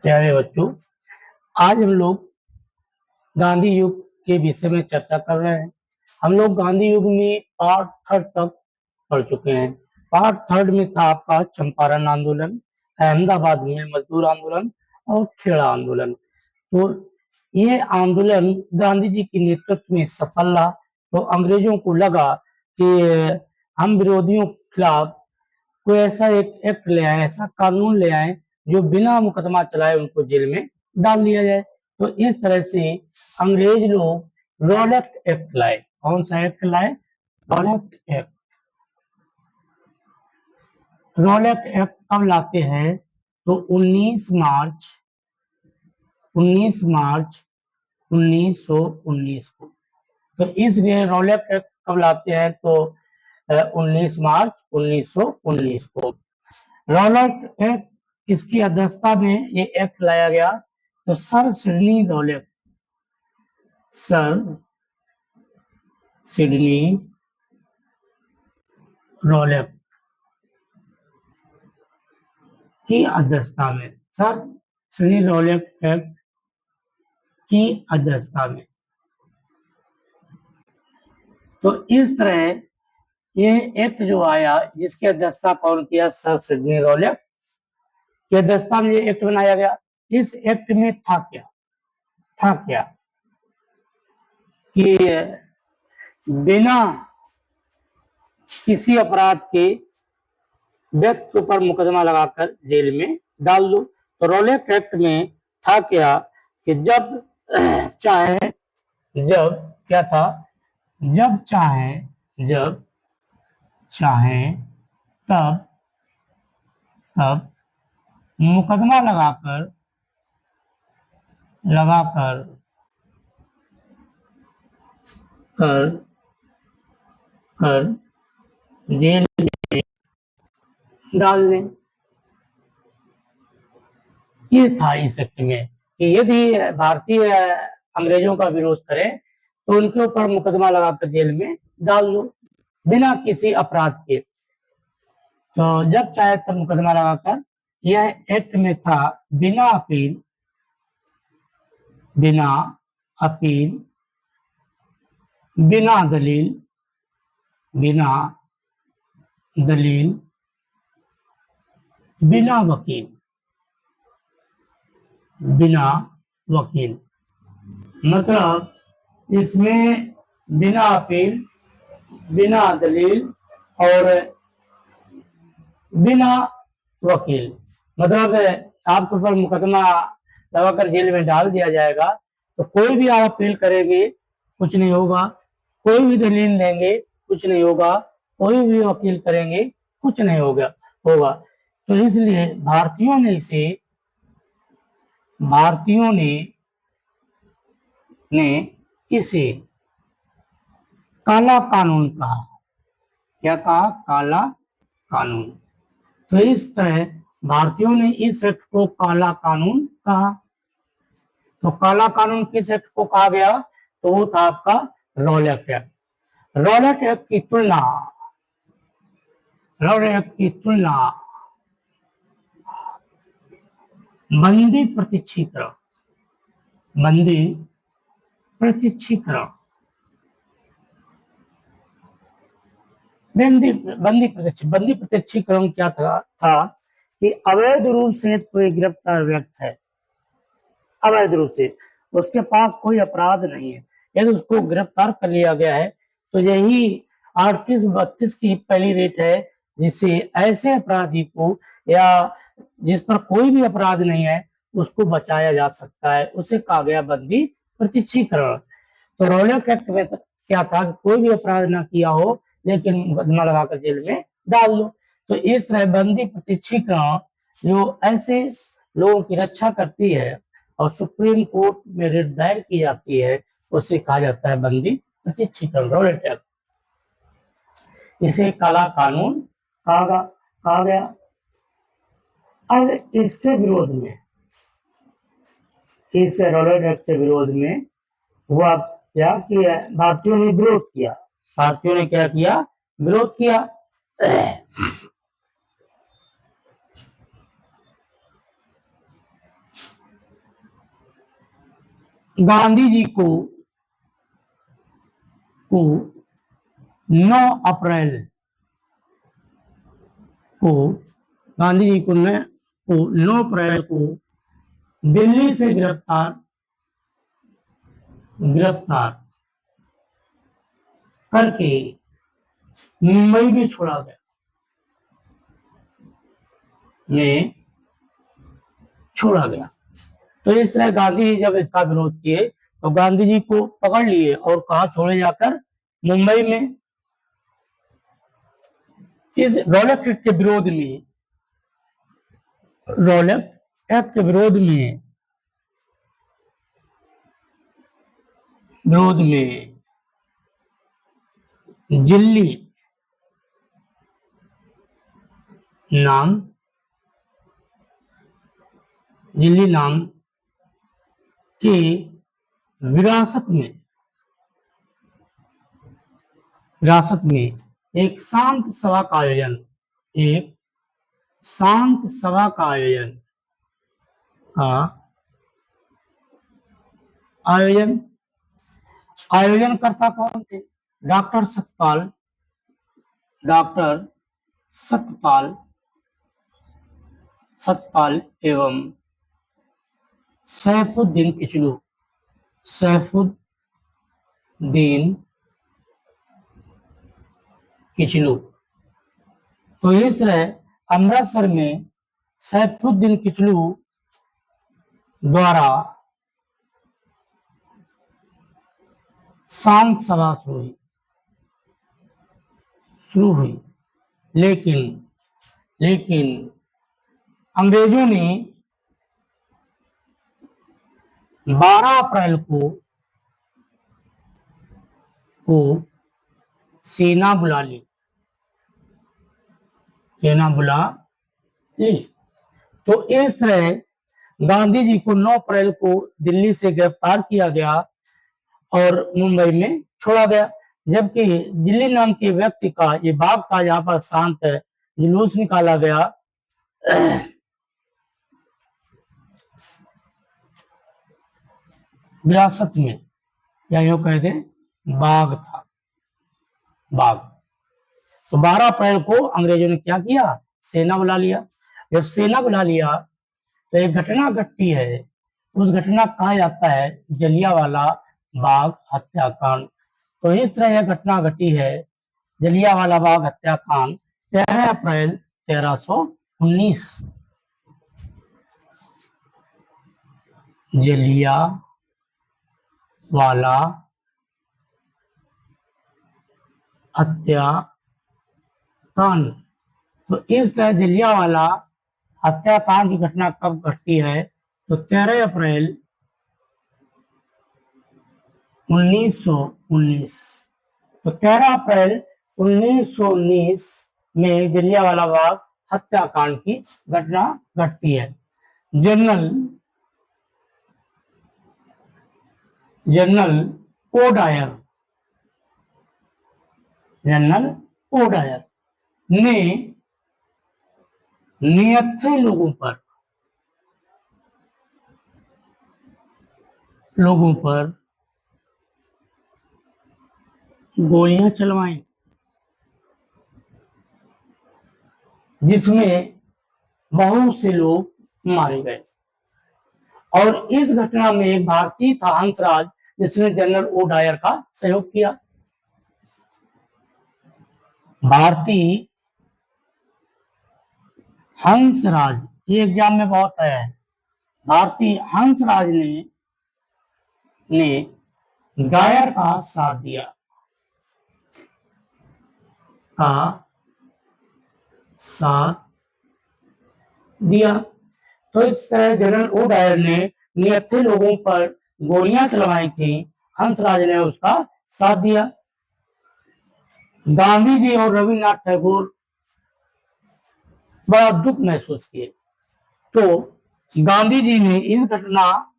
प्यारे बच्चों, आज हम लोग गांधी युग के विषय में चर्चा कर रहे हैं। हम लोग गांधी युग में पार्ट थर्ड तक पढ़ चुके हैं। पार्ट थर्ड में था आपका चंपारण आंदोलन, अहमदाबाद में मजदूर आंदोलन और खेड़ा आंदोलन। तो ये आंदोलन गांधी जी के नेतृत्व में सफल रहा। तो अंग्रेजों को लगा कि हम विरोधियों के खिलाफ कोई ऐसा एक एक्ट ले आए, ऐसा कानून ले आए जो बिना मुकदमा चलाए उनको जेल में डाल दिया जाए। तो इस तरह से अंग्रेज लोग रॉलेट एक्ट लाए। कौन सा एक्ट लाए? Rowlatt act. रॉलेट एक्ट कब लाते हैं? तो 19 मार्च 1919 को। तो इसलिए रॉलेट एक्ट कब लाते हैं? तो 19 मार्च 1919 को रॉलेट एक्ट किसकी अध्यक्षता में ये एक्ट लाया गया? तो sir Sydney Rowlatt, sir Sydney Rowlatt की अध्यक्षता में, सर सिडनी रॉलेट एक्ट की अध्यक्षता में। तो इस तरह ये एक्ट जो आया, जिसकी अध्यक्षता कौन किया? सर सिडनी रॉलेट की अध्यक्षता में ये एक्ट बनाया गया। इस एक्ट में था क्या कि बिना किसी अपराध के व्यक्ति पर मुकदमा लगाकर जेल में डाल दो। तो रॉलेट एक्ट में था क्या कि जब चाहे, जब क्या था, जब चाहे तब मुकदमा लगाकर कर जेल में डाल दें। ये था इस एक्ट में कि यदि भारतीय अंग्रेजों का विरोध करें तो उनके ऊपर मुकदमा लगाकर जेल में डाल दो बिना किसी अपराध के। तो जब चाहे तब मुकदमा लगाकर, यह एक्ट में था बिना अपील, बिना दलील, बिना वकील। मतलब इसमें बिना अपील, बिना दलील और बिना वकील, मतलब आपके ऊपर मुकदमा लगाकर जेल में डाल दिया जाएगा तो कोई भी आप अपील करेंगे कुछ नहीं होगा, कोई भी दलील देंगे कुछ नहीं होगा, कोई भी वकील करेंगे कुछ नहीं होगा। तो इसलिए भारतीयों ने इसे काला कानून कहा। क्या कहा? काला कानून। तो इस तरह भारतीयों ने इस एक्ट को काला कानून कहा। तो काला कानून किस एक्ट को कहा गया? तो वो था आपका रॉलेट एक्ट। रॉलेट एक्ट की तुलना बंदी प्रत्यक्षीकरण बंदी प्रत्यक्षीकरण क्या था कि अवैध रूप से कोई गिरफ्तार व्यक्ति है, अवैध रूप से, उसके पास कोई अपराध नहीं है, यदि उसको गिरफ्तार कर लिया गया है तो यही 38-32 की पहली रेट है, जिससे ऐसे अपराधी को या जिस पर कोई भी अपराध नहीं है उसको बचाया जा सकता है, उसे कहा गया बंदी प्रत्यक्षीकरण। तो रॉलेट एक्ट में क्या था कि कोई भी अपराध ना किया हो लेकिन मुकदमा लगाकर जेल में डाल दो। तो इस तरह बंदी प्रत्यक्षीकरण जो ऐसे लोगों की रक्षा करती है और सुप्रीम कोर्ट में रिट दायर की जाती है, उसे कहा जाता है बंदी प्रत्यक्षीकरण, रॉलेट एक्ट। इसे काला कानून कहा गया। अब इसके विरोध में, इस रॉलेट एक्ट के विरोध में हुआ क्या कि भारतीयों ने विरोध किया। भारतीयों ने क्या किया? विरोध किया। गांधी जी को 9 अप्रैल को गांधी जी को 9 अप्रैल को दिल्ली से गिरफ्तार करके मुंबई में छोड़ा गया तो इस तरह गांधी जी जब इसका विरोध किए तो गांधी जी को पकड़ लिए और कहा छोड़े जाकर मुंबई में। इस रॉलेट एक्ट के विरोध में दिल्ली नाम के विरासत में एक शांत सभा का आयोजनकर्ता कौन थे? डॉक्टर सतपाल एवं सैफुद्दीन किचलू। तो इस तरह अमृतसर में सैफुद्दीन किचलू द्वारा शांत सभा शुरू हुई लेकिन अंग्रेजों ने 12 अप्रैल को सेना बुला ली। तो इस तरह गांधी जी को 9 अप्रैल को दिल्ली से गिरफ्तार किया गया और मुंबई में छोड़ा गया, जबकि दिल्ली नाम के व्यक्ति का ये बाग था जहां पर शांत जुलूस निकाला गया। विरासत में या यूं कह दें बाग था। तो 12 अप्रैल को अंग्रेजों ने क्या किया? सेना बुला लिया। जब सेना बुला लिया तो एक घटना घटती है, उस घटना कहा जाता है जलियांवाला बाग हत्याकांड। तो इस तरह यह घटना घटी है, जलियांवाला बाग हत्याकांड 13 अप्रैल 1319। जलियांवाला हत्याकांड। तो इस तरह जलियांवाला हत्याकांड की घटना कब घटती है? तो 13 अप्रैल 1919। तो 13 अप्रैल 1919 में जलियांवाला बाग हत्याकांड की घटना घटती है। जनरल ओडायर ने निहत्थे लोगों पर गोलियां चलवाई, जिसमें बहुत से लोग मारे गए। और इस घटना में एक भारतीय था हंसराज, जिसने जनरल ओडायर का सहयोग किया। भारतीय हंसराज, ये एग्जाम में बहुत आया है। भारतीय हंसराज ने डायर का साथ दिया। तो इस तरह जनरल ओडायर ने निहत्थे लोगों पर गोलियां चलवाई थी, हंसराज ने उसका साथ दिया। गांधी जी और रविन्द्रनाथ टैगोर बड़ा दुख महसूस किए। तो गांधी जी ने इस घटना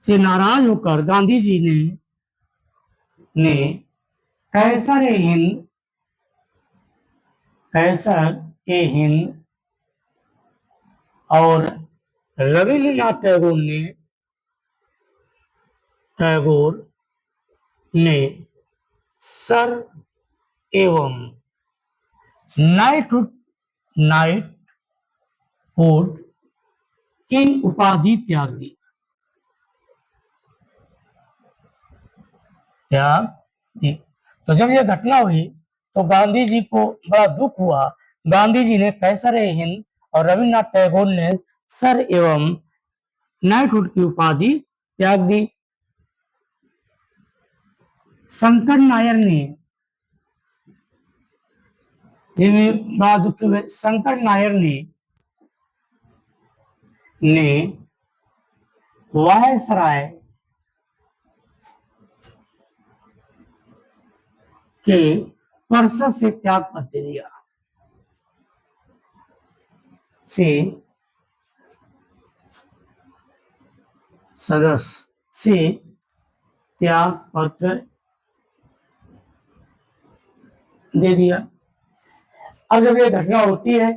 से नाराज होकर गांधी जी ने कैसर-ए-हिंद और रविन्द्रनाथ टैगोर ने टैगोर ने सर एवं नाइटहुड की उपाधि त्याग दी। तो जब यह घटना हुई तो गांधी जी को बड़ा दुख हुआ। गांधी जी ने कैसर-ए-हिंद और रविन्द्रनाथ टैगोर ने सर एवं नाइटहुड की उपाधि त्याग दी। शंकर नायर ने बड़ा दुखी हुए। शंकर नायर ने वायसराय के परिषद से त्याग पत्र दे दिया। सदस्य से त्याग पत्र दे दिया। अब जब ये घटना होती है,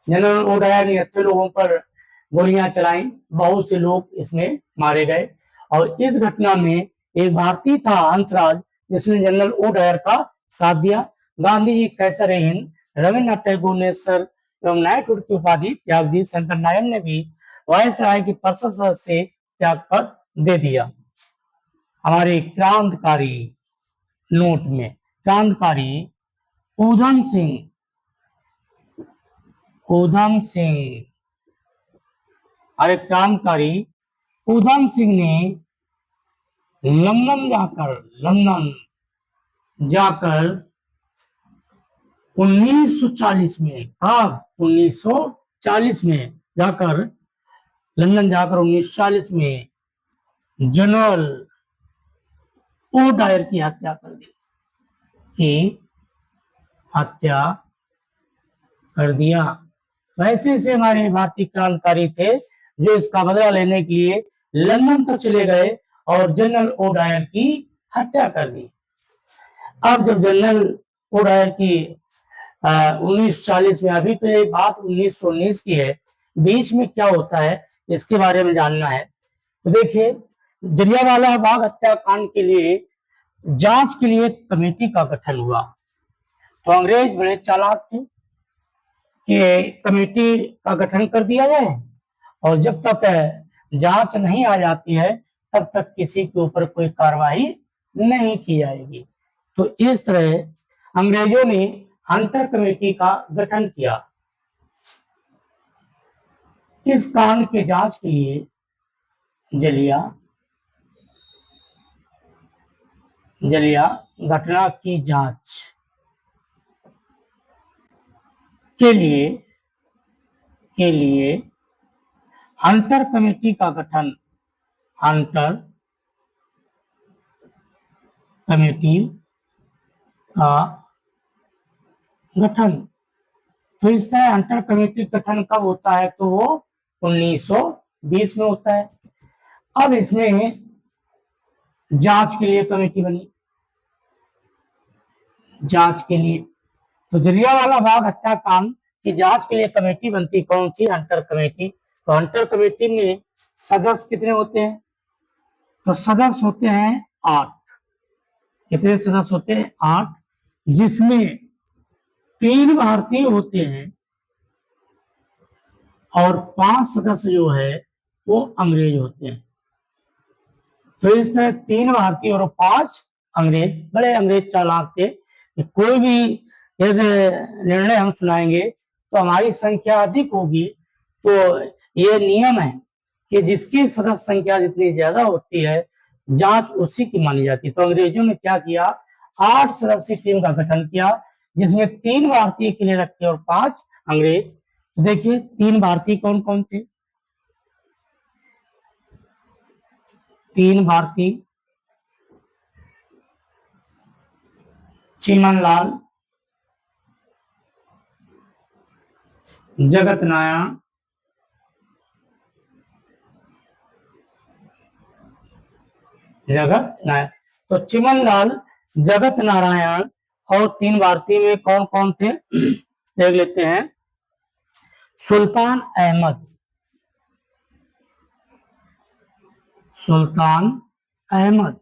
जनरल ओडायर ने अच्छे लोगों पर गोलियां चलाई, बहुत से लोग इसमें मारे गए और इस घटना में एक भारतीय था हंसराज, जिसने जनरल ओडायर का साथ दिया। गांधी जी कैसर-ए-हिंद, रविन्द्रनाथ टैगोर ने सर एवं नाइटहुड की उपाधि त्याग दी। शंकर नायर ने भी वायसराय की परिषद सदस्य से त्याग पत्र दे दिया। हमारे क्रांतिकारी नोट में क्रांतिकारी ऊधम सिंह अरे क्रांतिकारी ऊधम सिंह ने लंदन जाकर 1940 में 1940 में जाकर लंदन जाकर 1940 में जनरल ओडायर की हत्या कर दी वैसे से हमारे भारतीय क्रांतिकारी थे जो इसका बदला लेने के लिए लंदन तक चले गए और जनरल ओडायर की हत्या कर दी। अब जब जनरल ओडायर की 1940 में, अभी तो ये बात 1919 की है, बीच में क्या होता है इसके बारे में जानना है। तो देखिए, जलियांवाला बाग हत्याकांड के लिए जांच के लिए कमेटी का गठन हुआ। तो अंग्रेज बड़े चालाक थे कि कमेटी का गठन कर दिया जाए और जब तक जांच नहीं आ जाती है तब तक किसी के ऊपर कोई कार्रवाई नहीं की जाएगी। तो इस तरह अंग्रेजों ने हंटर कमेटी का गठन किया। किस कांड के जांच के लिए? जलिया घटना की जांच के लिए हंटर कमेटी का गठन तो इस तरह हंटर कमेटी गठन कब होता है? तो वो 1920 में होता है। अब इसमें जांच के लिए कमेटी बनी। तो जलियांवाला बाग हत्याकांड की जांच के लिए कमेटी बनती, कौन सी? Hunter committee. तो हंटर कमेटी में सदस्य कितने होते हैं? तो सदस्य होते हैं 8। कितने सदस्य होते हैं? 8, जिसमें 3 भारतीय होते हैं और 5 सदस्य जो है वो अंग्रेज होते हैं। तो इस तरह 3 भारतीय और 5 अंग्रेज। बड़े अंग्रेज चालाक थे कि कोई भी यदि निर्णय हम सुनाएंगे तो हमारी संख्या अधिक होगी, तो ये नियम है कि जिसकी सदस्य संख्या जितनी ज्यादा होती है जांच उसी की मानी जाती है। तो अंग्रेजों ने क्या किया? 8 सदस्यीय टीम का गठन किया, जिसमें 3 भारतीय के लिए रखे और 5 अंग्रेज। देखिए 3 भारतीय कौन कौन थे? 3 भारतीय चिमनलाल, जगत नारायण, तो चिमनलाल, जगत नारायण और 3 भारतीय में कौन कौन थे देख लेते हैं। सुल्तान अहमद।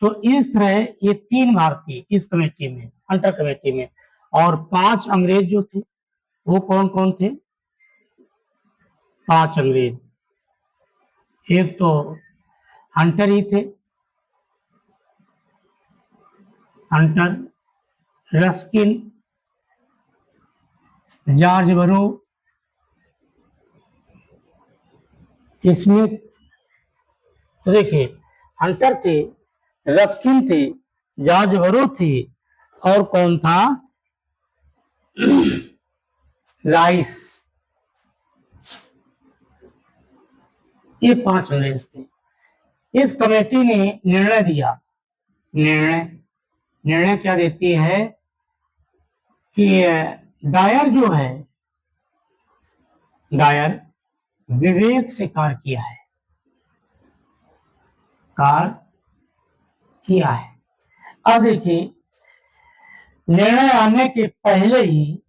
तो इस तरह ये 3 भारतीय इस कमेटी में, हंटर कमेटी में, और 5 अंग्रेज जो थे वो कौन कौन थे? 5 अंग्रेज। एक तो हंटर ही थे, हंटर, रस्किन, जॉर्ज बरो, स्मिथ। तो देखिए, हंटर थे, रस्किन थे, जॉर्ज बरो थी, और कौन था? राइस। ये 5 अंग्रेज थे। इस कमेटी ने निर्णय दिया, निर्णय क्या देती है कि डायर जो है, डायर विवेक से कार्य किया है, अब देखिए, निर्णय आने के पहले ही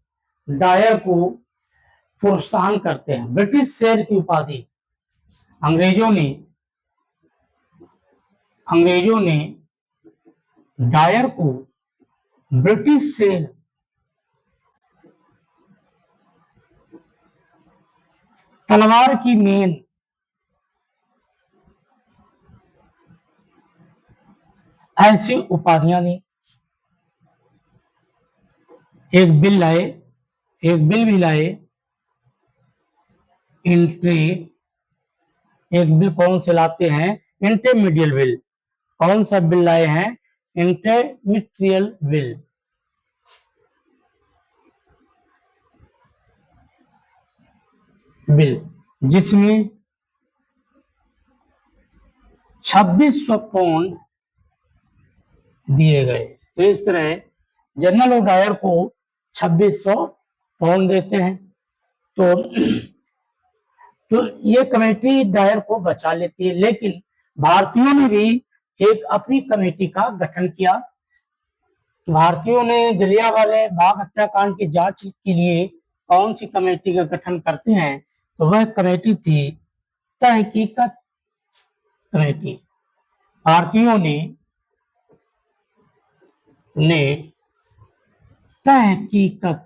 डायर को प्रोत्साहन करते हैं। ब्रिटिश शेर की उपाधि अंग्रेजों ने डायर को ब्रिटिश शेर, तलवार की मेन, ऐसी उपाधियां दी। एक बिल भी लाए, एक बिल कौन से लाते हैं? इंटरमीडियल बिल। कौन सा बिल लाए हैं? इंटरमीडियल बिल, जिसमें 2600 पाउंड दिए गए। तो इस तरह जनरल डायर को 2600 पाउंड देते हैं। तो ये कमेटी डायर को बचा लेती है, लेकिन भारतीयों ने भी एक अपनी कमेटी का गठन किया। भारतीयों ने जलियांवाला बाग हत्याकांड की जांच के लिए कौन सी कमेटी का गठन करते हैं? तो वह कमेटी थी तहकीकत कमेटी। भारतीयों ने तहकीकत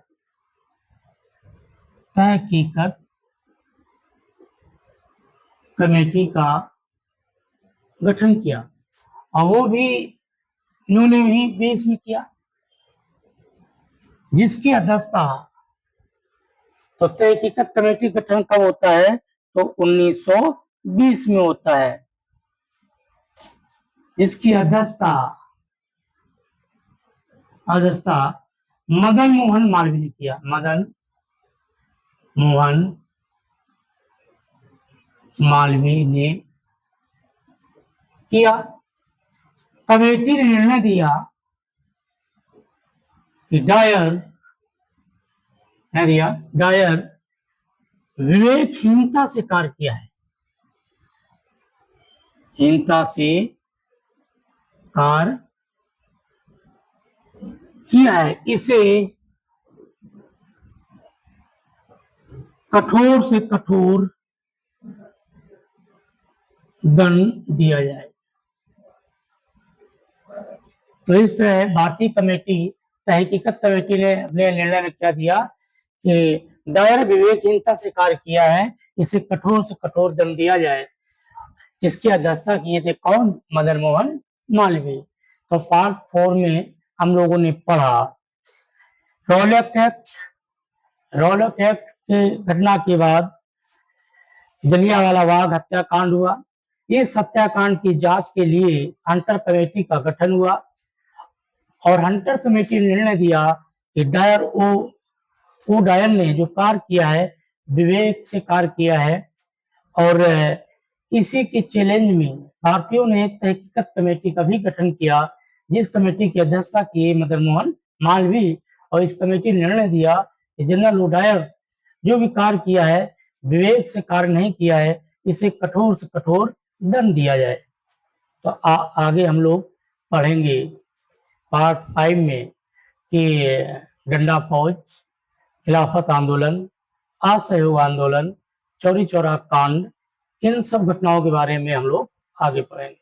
कमेटी का गठन किया, और वो भी इन्होंने भी 20 में किया, जिसकी अध्यक्षता, तो तहकीकत कमेटी गठन कब होता है? तो 1920 में होता है। इसकी अध्यक्षता मदन मोहन मालवीय ने किया। मदन मोहन मालवीय ने किया। कमेटी ने निर्णय दिया कि डायर विवेकहीनता से कार्य किया है, इसे कठोर से कठोर दंड दिया जाए। तो इस तरह भारतीय कमेटी, तहकीकत कमेटी ने अपने निर्णय में क्या दिया कि डायर विवेकहीनता से कार्य किया है, इसे कठोर से कठोर दंड दिया जाए, जिसकी अध्यक्षता किए थे कौन? मदन मोहन मालवीय। तो पार्ट 4 में हम लोगों ने पढ़ा रॉलेट एक्ट के घटना के बाद जलियांवाला बाग हत्याकांड हुआ। इस हत्याकांड की जांच के लिए हंटर कमेटी का गठन हुआ, और हंटर कमेटी ने निर्णय दिया कि डायर ने जो कार्य किया है, विवेक से कार्य किया है, और इसी के चैलेंज में भारतीयों ने तहकीकत कमेटी का भी गठन किया, जिस कमेटी की अध्यक्षता की मदन मोहन मालवीय, और इस कमेटी ने निर्णय दिया कि जनरल डायर जो भी कार्य किया है, विवेक से कार्य नहीं किया है, इसे कठोर से कठोर दंड दिया जाए। तो आगे हम लोग पढ़ेंगे पार्ट 5 में कि डंडा फौज, खिलाफत आंदोलन, असहयोग आंदोलन, चौरी चौरा कांड, इन सब घटनाओं के बारे में हम लोग आगे पढ़ेंगे।